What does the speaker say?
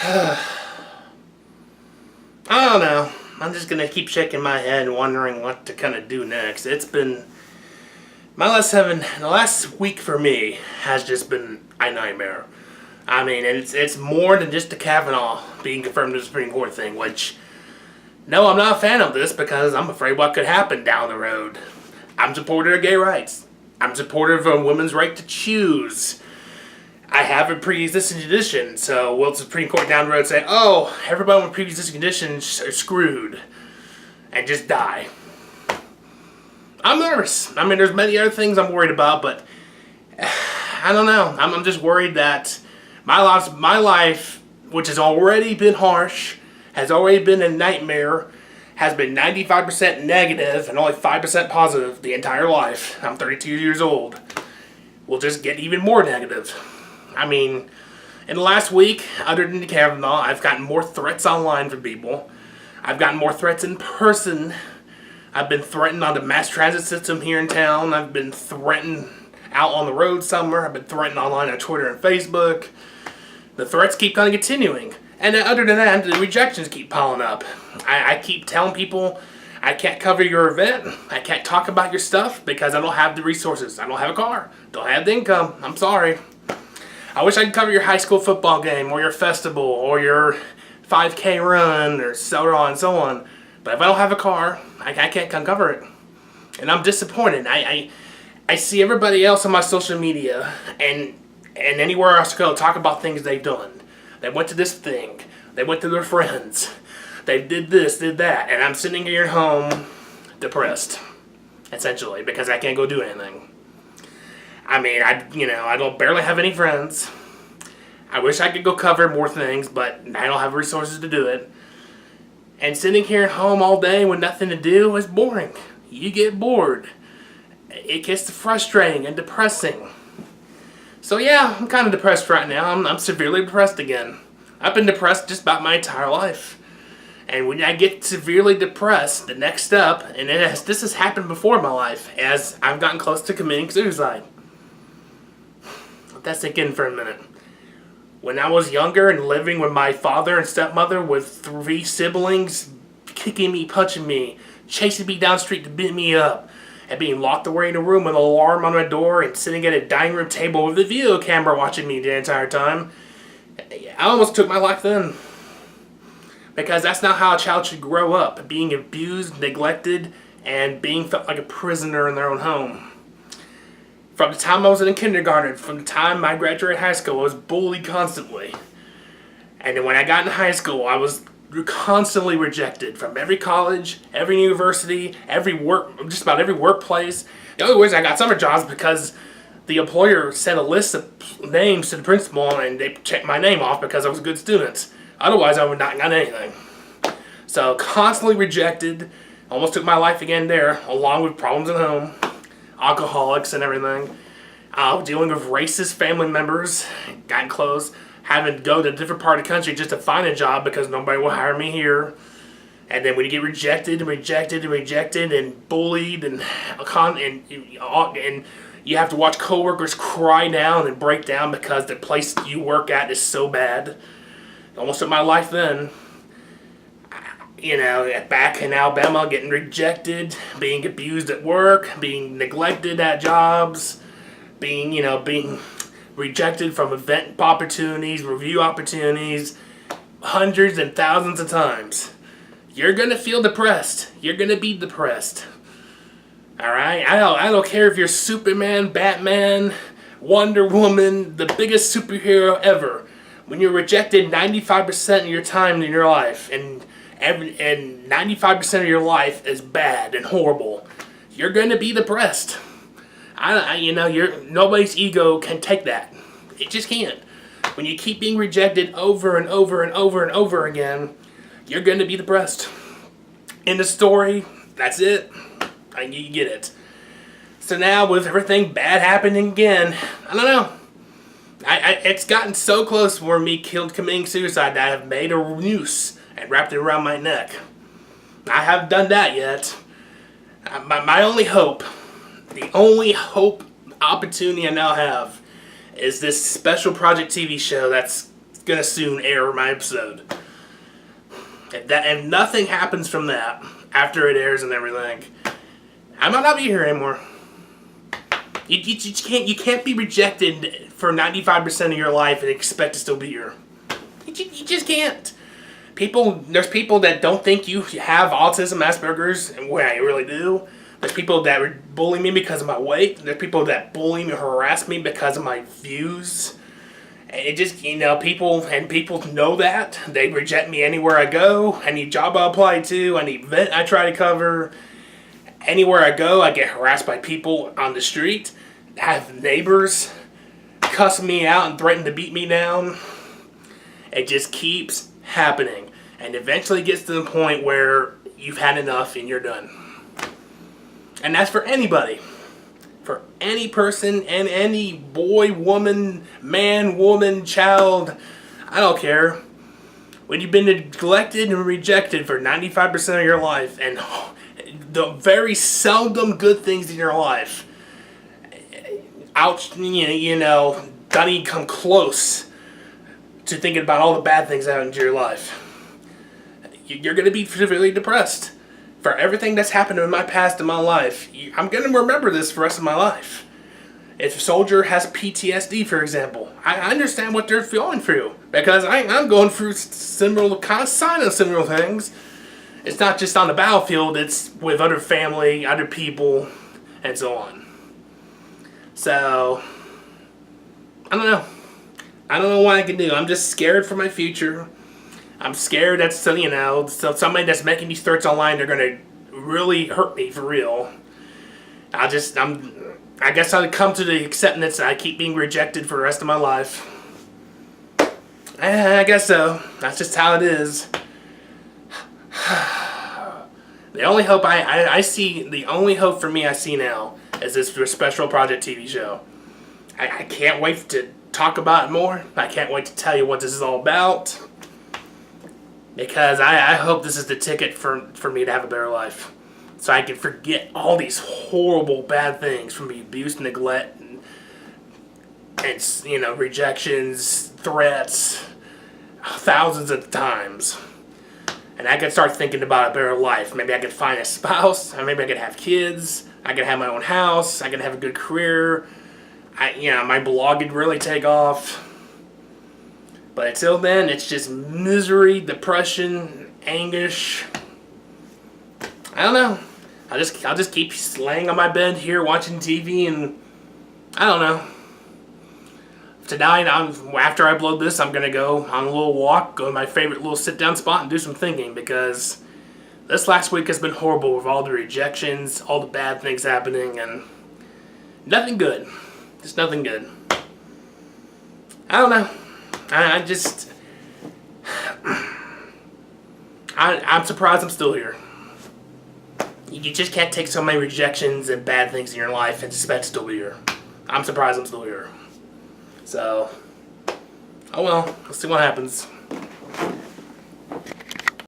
I don't know. I'm just gonna keep shaking my head and wondering what to kind of do next. It's been the last week for me has just been a nightmare. I mean, it's more than just the Kavanaugh being confirmed to the Supreme Court thing, which, no, I'm not a fan of this because I'm afraid what could happen down the road. I'm supporter of gay rights. I'm supporter of a woman's right to choose. I have a pre-existing condition, so will the Supreme Court down the road say, oh, everybody with pre-existing conditions are screwed, and just die? I'm nervous. I mean, there's many other things I'm worried about, but I don't know. I'm just worried that my life, which has already been harsh, has already been a nightmare, has been 95% negative and only 5% positive the entire life. I'm 32 years old. Will just get even more negative. I mean, in the last week, other than the Kavanaugh, I've gotten more threats online from people. I've gotten more threats in person. I've been threatened on the mass transit system here in town. I've been threatened out on the road somewhere. I've been threatened online on Twitter and Facebook. The threats keep kind of continuing. And then other than that, the rejections keep piling up. I keep telling people I can't cover your event. I can't talk about your stuff because I don't have the resources. I don't have a car. Don't have the income. I'm sorry. I wish I could cover your high school football game or your festival or your 5K run or so on and so on. But if I don't have a car, I can't come cover it. And I'm disappointed. I see everybody else on my social media and anywhere else I go talk about things they've done. They went to this thing. They went to their friends. They did this, did that. And I'm sitting here at home depressed, essentially, because I can't go do anything. I mean, I don't barely have any friends. I wish I could go cover more things, but I don't have resources to do it. And sitting here at home all day with nothing to do is boring. You get bored. It gets frustrating and depressing. So yeah, I'm kind of depressed right now. I'm severely depressed again. I've been depressed just about my entire life. And when I get severely depressed, the next step, and this has happened before in my life, as I've gotten close to committing suicide. Let that sink in for a minute. When I was younger and living with my father and stepmother with 3 siblings kicking me, punching me, chasing me down the street to beat me up, and being locked away in a room with an alarm on my door and sitting at a dining room table with a video camera watching me the entire time, I almost took my life then. Because that's not how a child should grow up, being abused, neglected, and being felt like a prisoner in their own home. From the time I was in kindergarten, from the time I graduated high school, I was bullied constantly. And then when I got in high school, I was constantly rejected from every college, every university, just about every workplace. The only reason I got summer jobs because the employer sent a list of names to the principal and they checked my name off because I was a good student. Otherwise, I would not have gotten anything. So, constantly rejected. Almost took my life again there, along with problems at home, alcoholics and everything. Dealing with racist family members, gotten close. Having to go to a different part of the country just to find a job because nobody will hire me here. And then when you get rejected and bullied and you have to watch coworkers cry down and break down because the place you work at is so bad. Almost took my life then. Back in Alabama, getting rejected, being abused at work, being neglected at jobs, being rejected from event opportunities, review opportunities, hundreds and thousands of times. You're gonna feel depressed. You're gonna be depressed. Alright? I don't care if you're Superman, Batman, Wonder Woman, the biggest superhero ever. When you're rejected 95% of your time in your life, and 95% of your life is bad and horrible, you're gonna be depressed. Nobody's ego can take that. It just can't. When you keep being rejected over and over and over and over again, you're gonna be depressed. In the story, that's it. You get it. So now, with everything bad happening again, I don't know. It's gotten so close for me committing suicide that I have made a noose and wrapped it around my neck. I haven't done that yet. My only hope, the only opportunity I now have, is this special project TV show that's gonna soon air my episode. If nothing happens from that after it airs and everything, I might not be here anymore. You can't be rejected for 95% of your life and expect to still be here. You just can't. There's people that don't think you have autism, Asperger's, and well, I really do. There's people that bully me because of my weight. There's people that bully me, harass me because of my views. And it just, people know that. They reject me anywhere I go, any job I apply to, any event I try to cover. Anywhere I go, I get harassed by people on the street. I have neighbors cuss me out and threaten to beat me down. It just keeps happening. And eventually gets to the point where you've had enough and you're done. And that's for anybody. For any person and any boy, woman, man, woman, child. I don't care. When you've been neglected and rejected for 95% of your life, and the very seldom good things in your life, don't even come close to thinking about all the bad things that happened in your life. You're going to be severely depressed. For everything that's happened in my past in my life, I'm going to remember this for the rest of my life. If a soldier has PTSD, for example, I understand what they're going through. Because I'm going through similar things. It's not just on the battlefield, it's with other family, other people, and so on. So, I don't know. I don't know what I can do. I'm just scared for my future. I'm scared that somebody that's making these threats online, they're gonna really hurt me for real. I guess I'll come to the acceptance that I keep being rejected for the rest of my life. I guess so. That's just how it is. The only hope I see, the only hope for me I see now is this Special Project TV show. I can't wait to talk about it more. I can't wait to tell you what this is all about. Because I hope this is the ticket for me to have a better life. So I can forget all these horrible bad things from the abuse, neglect, and rejections, threats, thousands of times. And I can start thinking about a better life. Maybe I could find a spouse, or maybe I could have kids, I could have my own house, I could have a good career. My blog could really take off. But until then, it's just misery, depression, anguish. I don't know. I'll just keep laying on my bed here watching TV, and I don't know. Tonight, after I upload this, I'm gonna go on a little walk, go to my favorite little sit-down spot, and do some thinking, because this last week has been horrible with all the rejections, all the bad things happening, and nothing good. Just nothing good. I don't know. I'm surprised I'm still here. You just can't take so many rejections and bad things in your life and expect to still be here. I'm surprised I'm still here. So, oh well, let's see what happens.